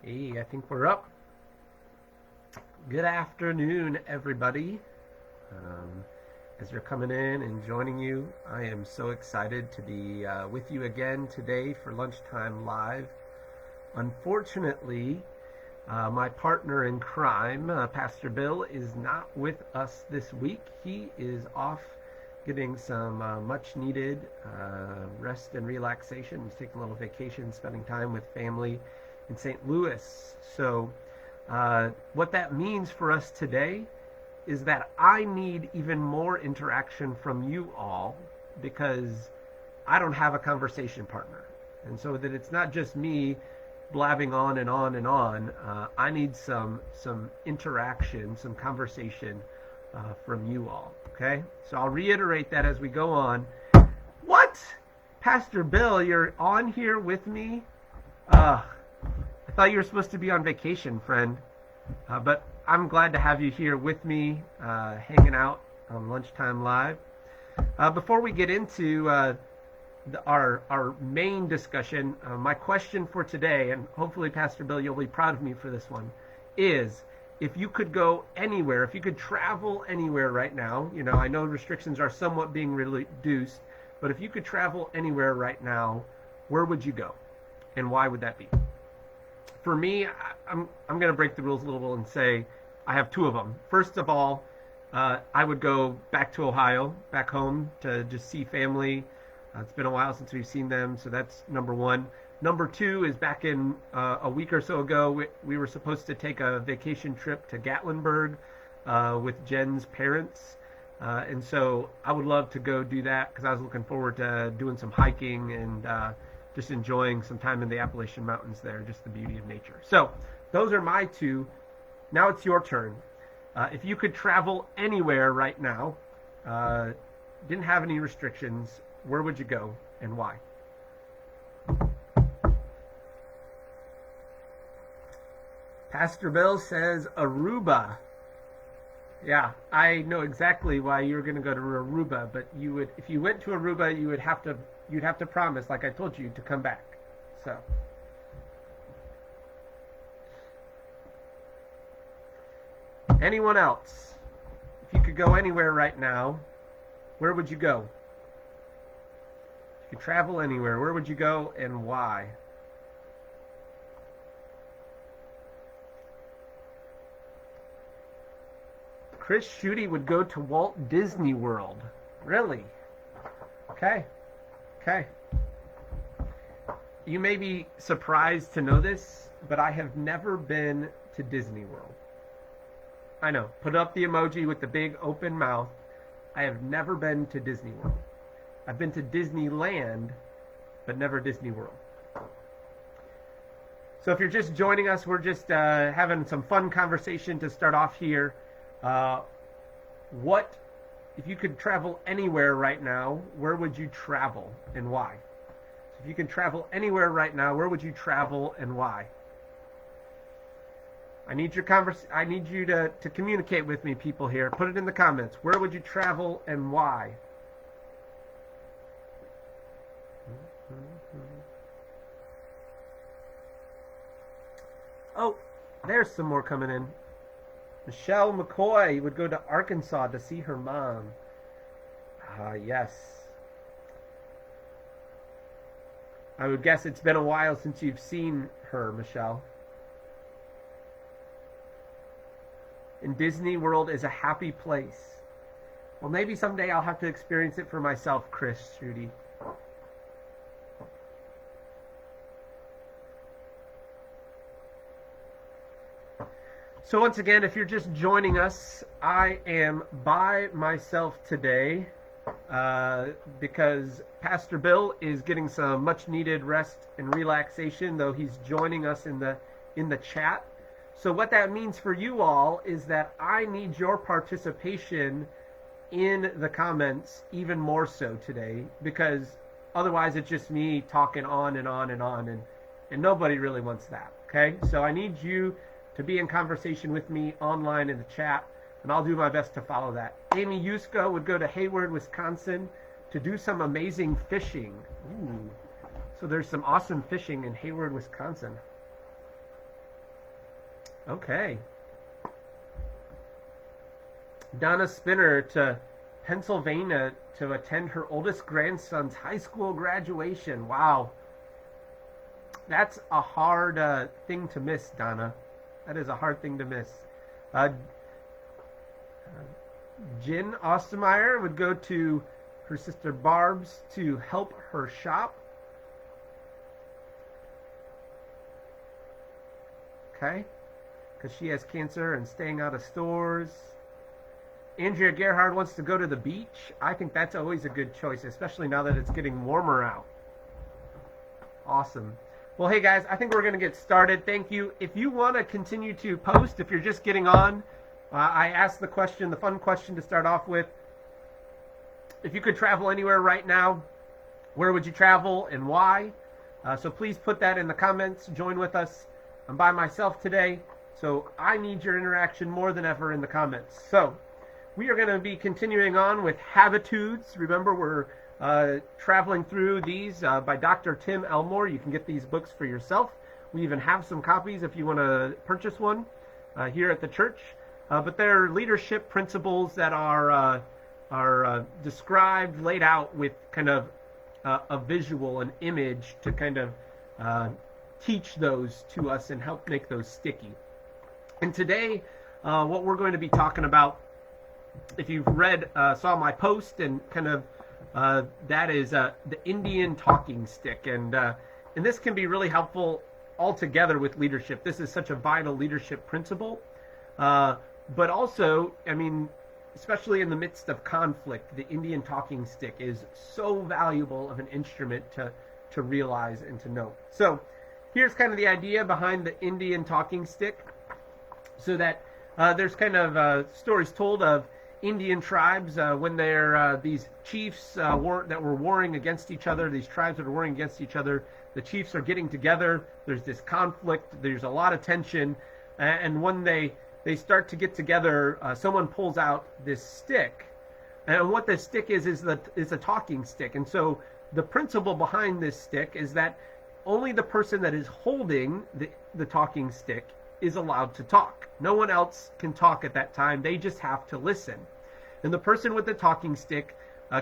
Hey, I think we're up. Good afternoon, everybody. As you're coming in and joining you, I am so excited to be with you again today for Lunchtime Live. Unfortunately, my partner in crime, Pastor Bill, is not with us this week. He is off getting some much needed rest and relaxation. He's taking a little vacation, spending time with family in St. Louis. So what that means for us today is that I need even more interaction from you all because I don't have a conversation partner. And so that it's not just me blabbing on and on and on. I need some interaction, some conversation from you all. Okay? So I'll reiterate that as we go on. What? Pastor Bill, you're on here with me? I thought you were supposed to be on vacation, friend. But I'm glad to have you here with me, hanging out on Lunchtime Live. Before we get into our main discussion, my question for today, and hopefully, Pastor Bill, you'll be proud of me for this one, is if you could go anywhere, if you could travel anywhere right now, you know, I know restrictions are somewhat being reduced, but if you could travel anywhere right now, where would you go? And why would that be? For me, I'm going to break the rules a little and say I have two of them. First of all, I would go back to Ohio, back home to just see family. It's been a while since we've seen them, so that's number one. Number two is back in a week or so ago, we were supposed to take a vacation trip to Gatlinburg with Jen's parents. And so I would love to go do that because I was looking forward to doing some hiking and just enjoying some time in the Appalachian Mountains there, just the beauty of nature. So those are my two. Now it's your turn. If you could travel anywhere right now, didn't have any restrictions, where would you go and why? Pastor Bill says Aruba. Yeah, I know exactly why you're going to go to Aruba, but you would, if you went to Aruba, you'd have to promise, like I told you, to come back. So, anyone else? If you could go anywhere right now, where would you go? If you could travel anywhere, where would you go and why? Chris Schutte would go to Walt Disney World. Really? Okay. You may be surprised to know this, but I have never been to Disney World. I know. Put up the emoji with the big open mouth. I have never been to Disney World. I've been to Disneyland, but never Disney World. So if you're just joining us, we're just having some fun conversation to start off here. What, if you could travel anywhere right now, where would you travel and why? So if you could travel anywhere right now, where would you travel and why? I need you to communicate with me, people here. Put it in the comments. Where would you travel and why? Oh, there's some more coming in. Michelle McCoy would go to Arkansas to see her mom. Yes. I would guess it's been a while since you've seen her, Michelle. And Disney World is a happy place. Well, maybe someday I'll have to experience it for myself, Chris Schutte. So once again, if you're just joining us, I am by myself today because Pastor Bill is getting some much needed rest and relaxation, though he's joining us in the chat. So what that means for you all is that I need your participation in the comments even more so today, because otherwise it's just me talking on and on and on, and nobody really wants that. Okay, so I need you to be in conversation with me online in the chat, and I'll do my best to follow that. Amy Yusko would go to Hayward, Wisconsin to do some amazing fishing. Ooh. So there's some awesome fishing in Hayward, Wisconsin. Okay. Donna Spinner to Pennsylvania to attend her oldest grandson's high school graduation. Wow. That's a hard thing to miss, Donna. That is a hard thing to miss. Jen Ostermeyer would go to her sister Barb's to help her shop. Okay. Because she has cancer and staying out of stores. Andrea Gerhard wants to go to the beach. I think that's always a good choice, especially now that it's getting warmer out. Awesome. Well, hey guys, I think we're going to get started. Thank you. If you want to continue to post, if you're just getting on, I asked the question, the fun question to start off with. If you could travel anywhere right now, where would you travel and why? So please put that in the comments. Join with us. I'm by myself today, so I need your interaction more than ever in the comments. So we are going to be continuing on with Habitudes. Remember, we're traveling through these by Dr. Tim Elmore. You can get these books for yourself. We even have some copies if you want to purchase one here at the church. But they're leadership principles that are described, laid out with kind of a visual, an image to kind of teach those to us and help make those sticky. And today, what we're going to be talking about, if you've saw my post and kind of that is the Indian talking stick, and this can be really helpful altogether with leadership. This is such a vital leadership principle, but also, I mean, especially in the midst of conflict, the Indian talking stick is so valuable of an instrument to realize and to know. So here's kind of the idea behind the Indian talking stick, so that there's kind of stories told of Indian tribes when they're these chiefs that were warring against each other, these tribes that are warring against each other. The chiefs are getting together. There's this conflict. There's a lot of tension. And when they start to get together, someone pulls out this stick. And what this stick is a talking stick. And so the principle behind this stick is that only the person that is holding the talking stick is allowed to talk. No one else can talk at that time. They just have to listen. And the person with the talking stick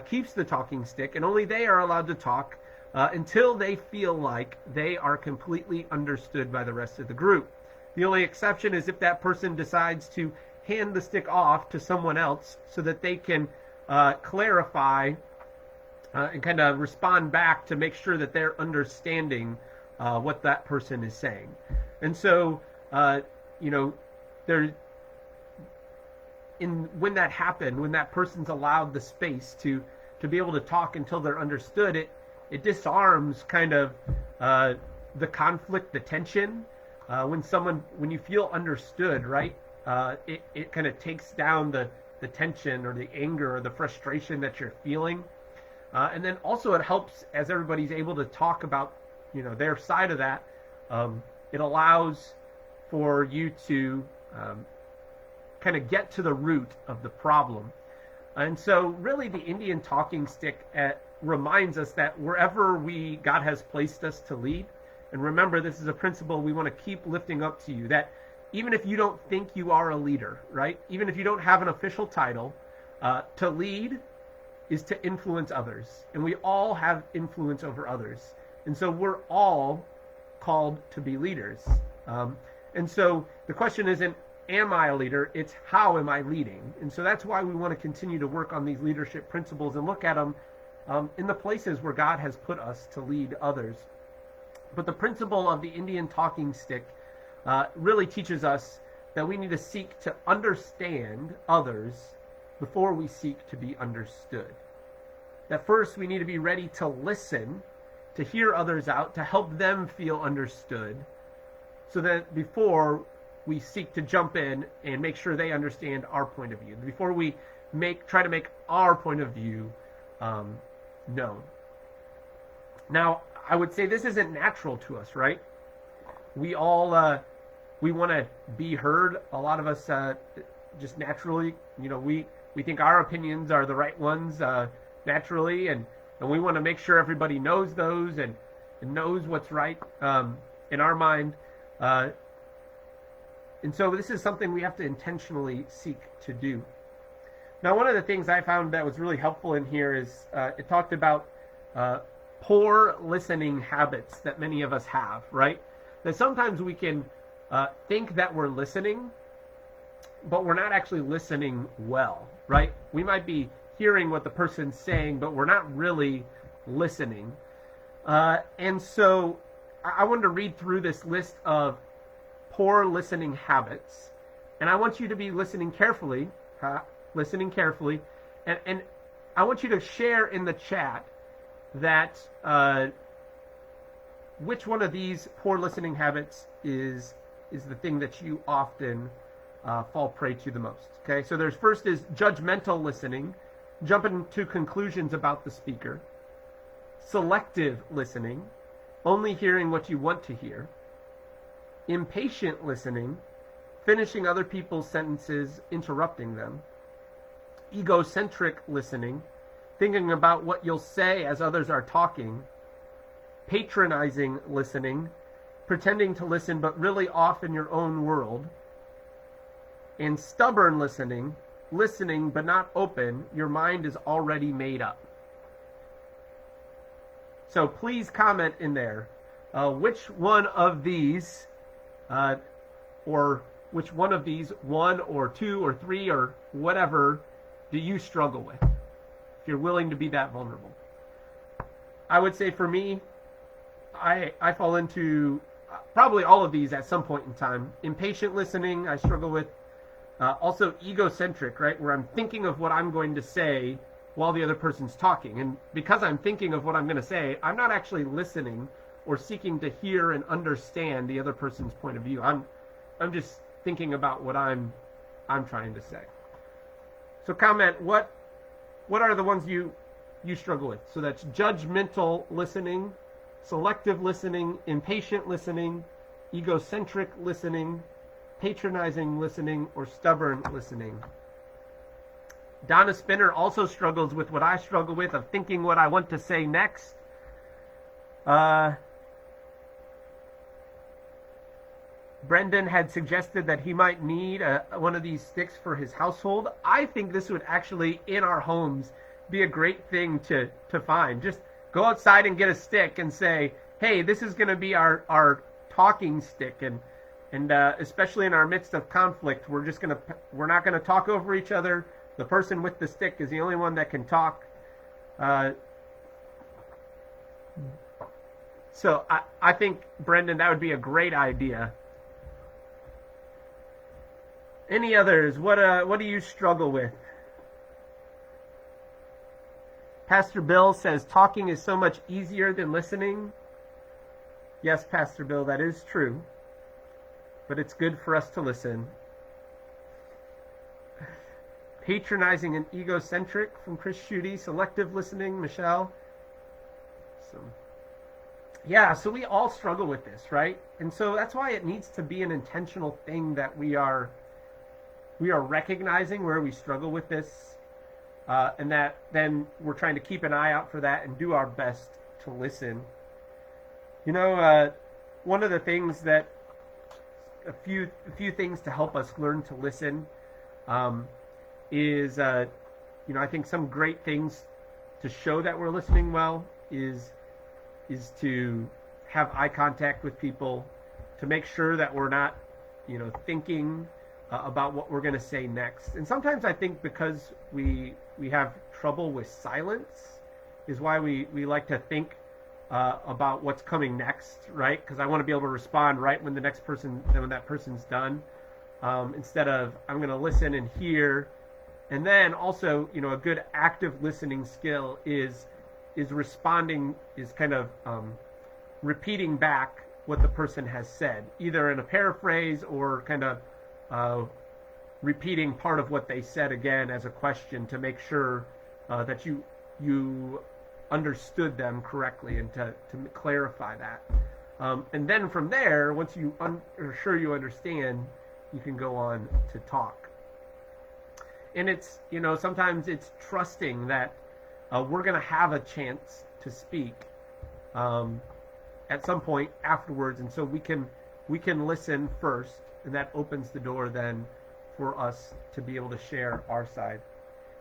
keeps the talking stick, and only they are allowed to talk until they feel like they are completely understood by the rest of the group. The only exception is if that person decides to hand the stick off to someone else so that they can clarify and kind of respond back to make sure that they're understanding what that person is saying. And so when that happened, when that person's allowed the space to be able to talk until they're understood, it disarms kind of the conflict, the tension. When you feel understood, right? It kind of takes down the tension or the anger or the frustration that you're feeling. And then also it helps as everybody's able to talk about, their side of that. It allows for you to kind of get to the root of the problem. And so really the Indian talking stick reminds us that wherever God has placed us to lead, and remember, this is a principle we want to keep lifting up to you, that even if you don't think you are a leader, right? Even if you don't have an official title, to lead is to influence others. And we all have influence over others. And so we're all called to be leaders. And so the question isn't, am I a leader? It's how am I leading? And so that's why we want to continue to work on these leadership principles and look at them in the places where God has put us to lead others. But the principle of the Indian talking stick really teaches us that we need to seek to understand others before we seek to be understood. That first we need to be ready to listen, to hear others out, to help them feel understood, so that before we seek to jump in and make sure they understand our point of view, before we try to make our point of view known. Now, I would say this isn't natural to us, right? We all we want to be heard. A lot of us just naturally, we think our opinions are the right ones naturally, and we want to make sure everybody knows those and knows what's right in our mind. And And so this is something we have to intentionally seek to do. Now, one of the things I found that was really helpful in here is it talked about poor listening habits that many of us have, right? That sometimes we can think that we're listening, but we're not actually listening well, right? We might be hearing what the person's saying, but we're not really listening. And so I wanted to read through this list of poor listening habits, and I want you to be listening carefully, and I want you to share in the chat that which one of these poor listening habits is the thing that you often fall prey to the most. Okay, so there's first is judgmental listening, jumping to conclusions about the speaker. Selective listening, only hearing what you want to hear. Impatient listening, finishing other people's sentences, interrupting them. Egocentric listening, thinking about what you'll say as others are talking. Patronizing listening, pretending to listen but really off in your own world. And stubborn listening, listening but not open, your mind is already made up. So please comment in there which one of these, or which one of these, one or two or three or whatever, do you struggle with? If you're willing to be that vulnerable. I would say for me, I fall into probably all of these at some point in time. Impatient listening, I struggle with. Also egocentric, right? Where I'm thinking of what I'm going to say while the other person's talking. And because I'm thinking of what I'm going to say, I'm not actually listening or seeking to hear and understand the other person's point of view. I'm just thinking about what I'm trying to say. So comment, what are the ones you struggle with? So that's judgmental listening, selective listening, impatient listening, egocentric listening, patronizing listening, or stubborn listening. Donna Spinner also struggles with what I struggle with, of thinking what I want to say next. Brendan had suggested that he might need one of these sticks for his household. I think this would actually, in our homes, be a great thing to find. Just go outside and get a stick and say, hey, this is going to be our talking stick. And especially in our midst of conflict, we're not going to talk over each other. The person with the stick is the only one that can talk. So I think, Brendan, that would be a great idea. Any others? What do you struggle with? Pastor Bill says talking is so much easier than listening. Yes, Pastor Bill, that is true. But it's good for us to listen. Patronizing and egocentric from Chris Schutte. Selective listening, Michelle. So we all struggle with this, right? And so that's why it needs to be an intentional thing that we are recognizing where we struggle with this, and that then we're trying to keep an eye out for that and do our best to listen. You know, one of the things that a few things to help us learn to listen is, I think some great things to show that we're listening well is to have eye contact with people, to make sure that we're not, thinking about what we're going to say next. And sometimes I think because we have trouble with silence is why we like to think about what's coming next, right? Because I want to be able to respond right when that person's done, instead of I'm going to listen and hear. And then also, a good active listening skill is responding, is kind of repeating back what the person has said, either in a paraphrase or kind of repeating part of what they said again as a question to make sure that you understood them correctly, and to clarify that. And then from there, once you are sure you understand, you can go on to talk. And it's, sometimes it's trusting that we're going to have a chance to speak at some point afterwards, and so we can listen first, and that opens the door then for us to be able to share our side.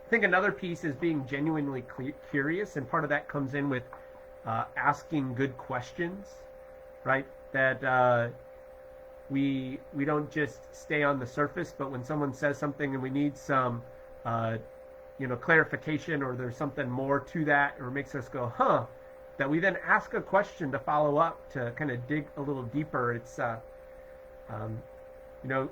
I think another piece is being genuinely curious, and part of that comes in with asking good questions, right? That we don't just stay on the surface, but when someone says something and we need some clarification, or there's something more to that, or makes us go, huh, that we then ask a question to follow up, to kind of dig a little deeper. It's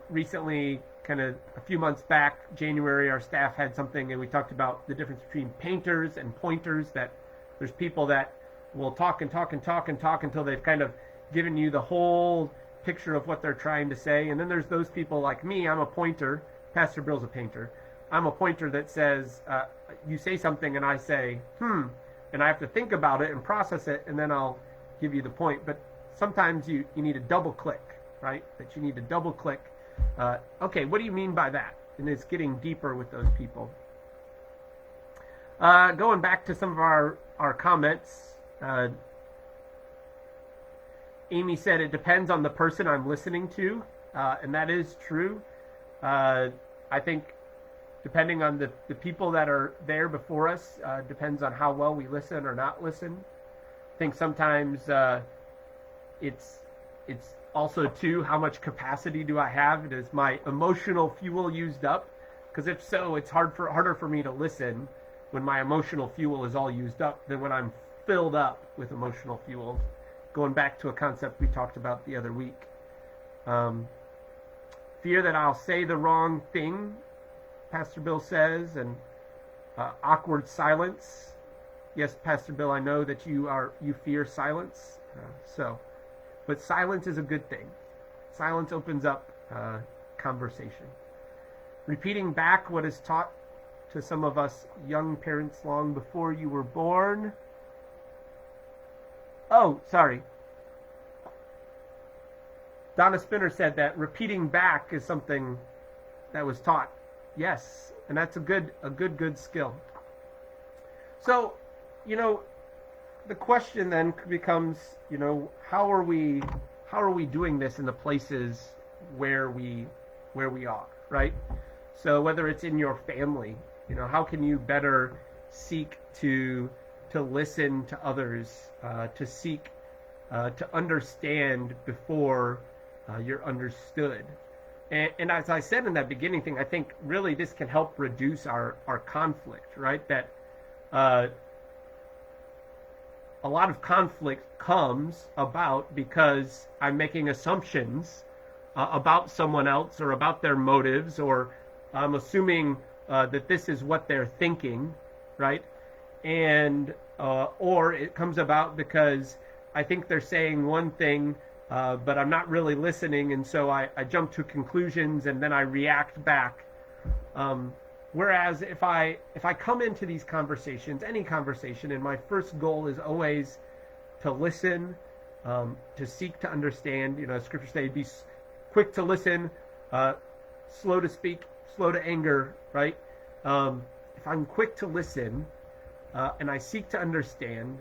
recently, kind of a few months back, January, our staff had something, and we talked about the difference between painters and pointers. That there's people that will talk and talk and talk and talk until they've kind of given you the whole picture of what they're trying to say. And then there's those people like me. I'm a pointer. Pastor Bill's a painter. I'm a pointer that says, you say something and I say, and I have to think about it and process it, and then I'll give you the point. But sometimes you need to double click, right? That you need to double click. Okay, what do you mean by that? And it's getting deeper with those people. Going back to some of our comments, Amy said it depends on the person I'm listening to, and that is true. I think depending on the people that are there before us, depends on how well we listen or not listen. I think sometimes it's also too, how much capacity do I have? Is my emotional fuel used up? Because if so, it's harder for me to listen when my emotional fuel is all used up than when I'm filled up with emotional fuel. Going back to a concept we talked about the other week. Fear that I'll say the wrong thing, Pastor Bill says, and awkward silence. Yes, Pastor Bill, I know that you fear silence. But silence is a good thing. Silence opens up conversation. Repeating back what is taught to some of us young parents long before you were born. Oh, sorry. Donna Spinner said that repeating back is something that was taught. Yes, and that's a good skill. So, the question then becomes, how are we doing this in the places where we are, right? So whether it's in your family, how can you better seek to listen to others, to seek to understand before you're understood. And as I said in that beginning thing, I think really this can help reduce our conflict, right? That a lot of conflict comes about because I'm making assumptions about someone else or about their motives, or I'm assuming that this is what they're thinking, right? And or it comes about because I think they're saying one thing, but I'm not really listening, and so I jump to conclusions and then I react back. Whereas if I come into these conversations, any conversation, and my first goal is always to listen, to seek to understand. Scripture says, be quick to listen, slow to speak, slow to anger, right? If I'm quick to listen and I seek to understand,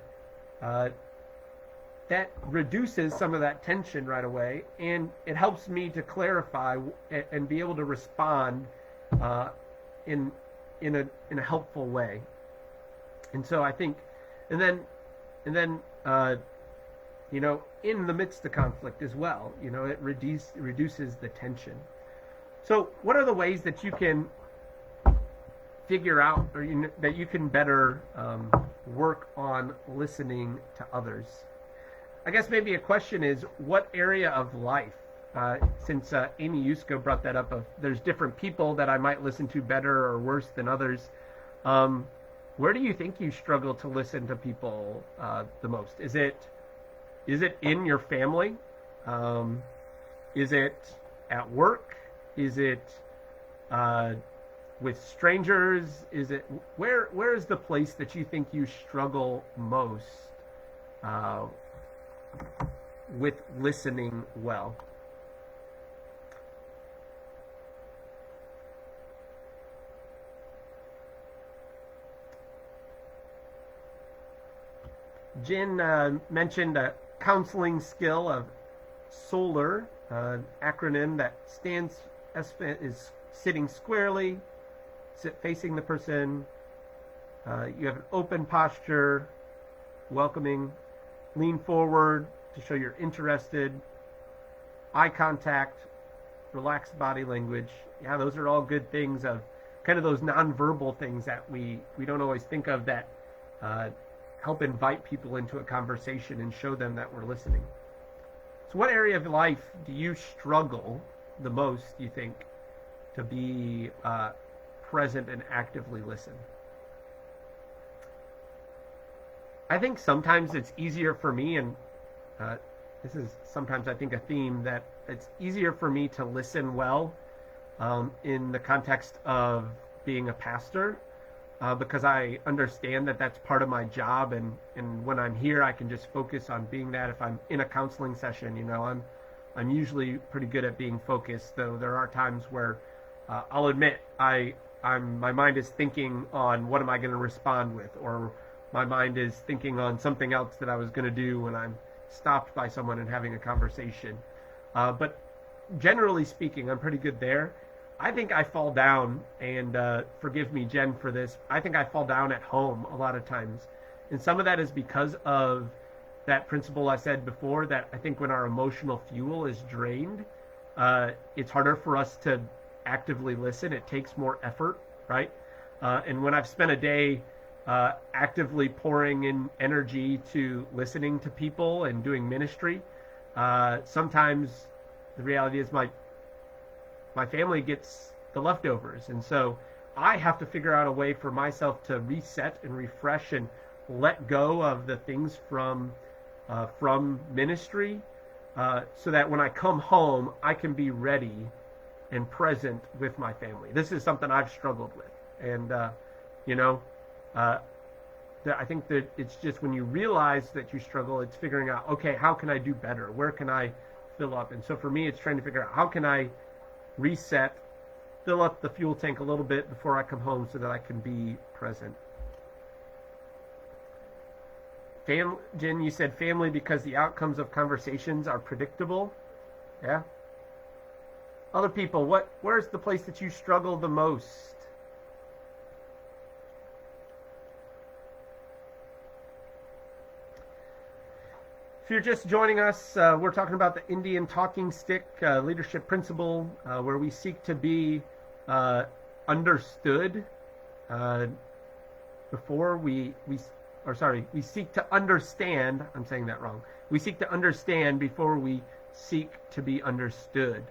that reduces some of that tension right away, and it helps me to clarify and be able to respond in a helpful way. And so I think, and then in the midst of conflict as well, it reduces the tension. So what are the ways that you can figure out, or that you can better work on listening to others? I guess maybe a question is, what area of life, since Amy Yusko brought that up, of there's different people that I might listen to better or worse than others, where do you think you struggle to listen to people the most? Is it in your family? Is it at work? Is it with strangers? Is it where is the place that you think you struggle most with listening well? Jen mentioned a counseling skill of SOLAR, an acronym that is sitting squarely, facing the person. You have an open posture, welcoming, lean forward to show you're interested, eye contact, relaxed body language. Yeah, those are all good things of kind of those nonverbal things that we don't always think of that help invite people into a conversation and show them that we're listening. So what area of life do you struggle the most, you think, to be present and actively listen? I think sometimes it's easier for me, and this is sometimes I think a theme, that it's easier for me to listen well in the context of being a pastor because I understand that that's part of my job, and when I'm here I can just focus on being that. If I'm in a counseling session, I'm usually pretty good at being focused, though there are times where I'll admit my mind is thinking on what am I going to respond with, or my mind is thinking on something else that I was going to do when I'm stopped by someone and having a conversation. But generally speaking, I'm pretty good there. I think I fall down, and forgive me, Jen, for this. I think I fall down at home a lot of times. And some of that is because of that principle I said before, that I think when our emotional fuel is drained, it's harder for us to actively listen. It takes more effort, right? And when I've spent a day actively pouring in energy to listening to people and doing ministry, sometimes the reality is my family gets the leftovers, and so I have to figure out a way for myself to reset and refresh and let go of the things from ministry, so that when I come home I can be ready and present with my family. This is something I've struggled with, and I think that it's just when you realize that you struggle, it's figuring out, okay, how can I do better? Where can I fill up? And so for me, it's trying to figure out how can I reset, fill up the fuel tank a little bit before I come home so that I can be present. Jen, you said family because the outcomes of conversations are predictable. Yeah. Other people, where's the place that you struggle the most? If you're just joining us, we're talking about the Indian talking stick leadership principle, where we seek to be understood before we seek to understand. I'm saying that wrong. We seek to understand before we seek to be understood.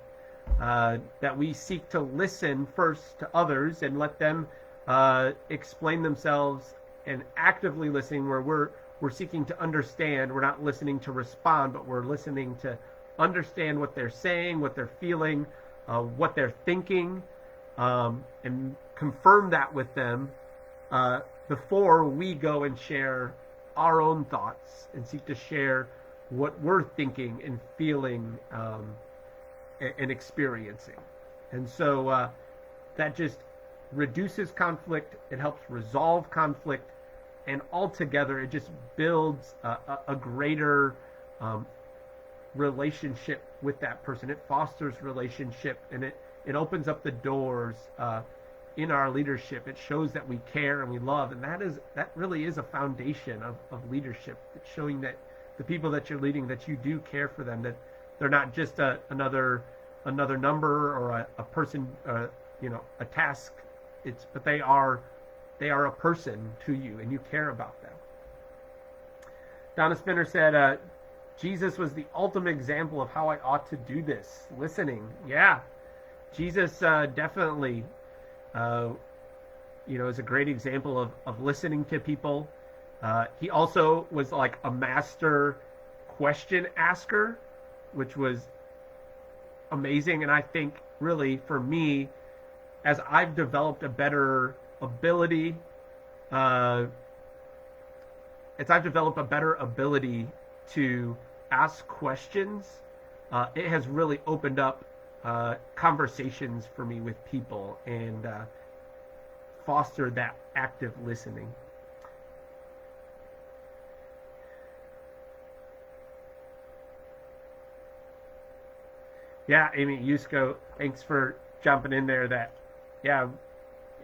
That we seek to listen first to others and let them explain themselves, and actively listening where we're seeking to understand. We're not listening to respond, but we're listening to understand what they're saying, what they're feeling, what they're thinking, and confirm that with them before we go and share our own thoughts and seek to share what we're thinking and feeling and experiencing. And so that just reduces conflict. It helps resolve conflict. And altogether, it just builds a greater relationship with that person. It fosters relationship, and it opens up the doors in our leadership. It shows that we care and we love, and that really is a foundation of leadership. It's showing that the people that you're leading, that you do care for them, that they're not just another number or a person, a task. But they are a person to you, and you care about them. Donna Spinner said, Jesus was the ultimate example of how I ought to do this. Listening. Yeah. Jesus definitely is a great example of listening to people. He also was like a master question asker, which was amazing. And I think really for me, as I've developed a better ability to ask questions, it has really opened up conversations for me with people and fostered that active listening. Yeah, Amy Yusko, thanks for jumping in there. That, yeah,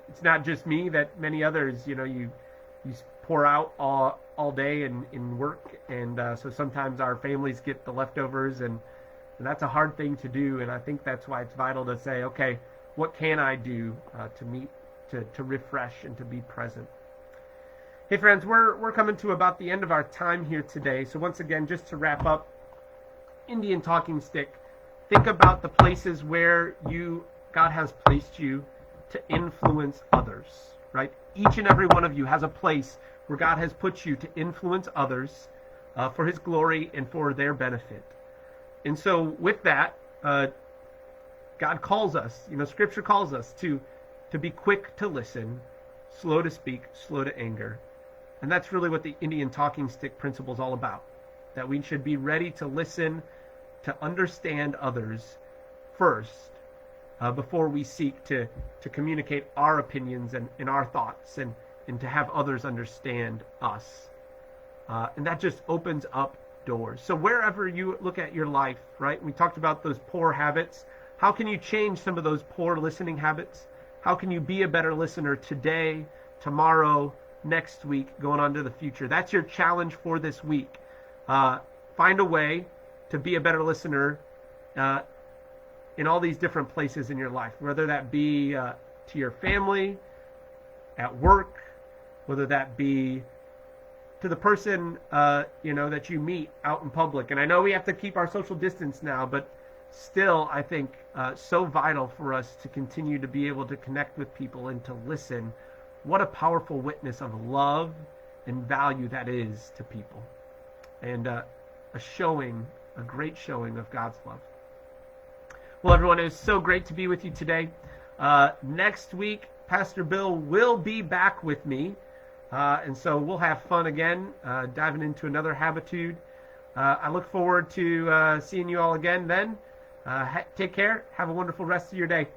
it's not just me, that many others, you pour out all day in work, and so sometimes our families get the leftovers, and that's a hard thing to do. And I think that's why it's vital to say, okay, what can I do to refresh and to be present? Hey friends, we're coming to about the end of our time here today. So once again, just to wrap up, Indian talking stick, think about the places where God has placed you to influence others, right? Each and every one of you has a place where God has put you to influence others for his glory and for their benefit. And so with that, God calls us, Scripture calls us to be quick to listen, slow to speak, slow to anger. And that's really what the Indian talking stick principle is all about, that we should be ready to listen, to understand others first, before we seek to communicate our opinions and our thoughts, and to have others understand us. And that just opens up doors. So wherever you look at your life, right, we talked about those poor habits. How can you change some of those poor listening habits? How can you be a better listener today, tomorrow, next week, going on to the future? That's your challenge for this week. Find a way to be a better listener in all these different places in your life, whether that be to your family, at work, whether that be to the person that you meet out in public. And I know we have to keep our social distance now, but still, I think so vital for us to continue to be able to connect with people and to listen. What a powerful witness of love and value that is to people, and a great showing of God's love. Well, everyone, it was so great to be with you today. Next week, Pastor Bill will be back with me, and so we'll have fun again, diving into another Habitude. I look forward to seeing you all again then. Take care. Have a wonderful rest of your day.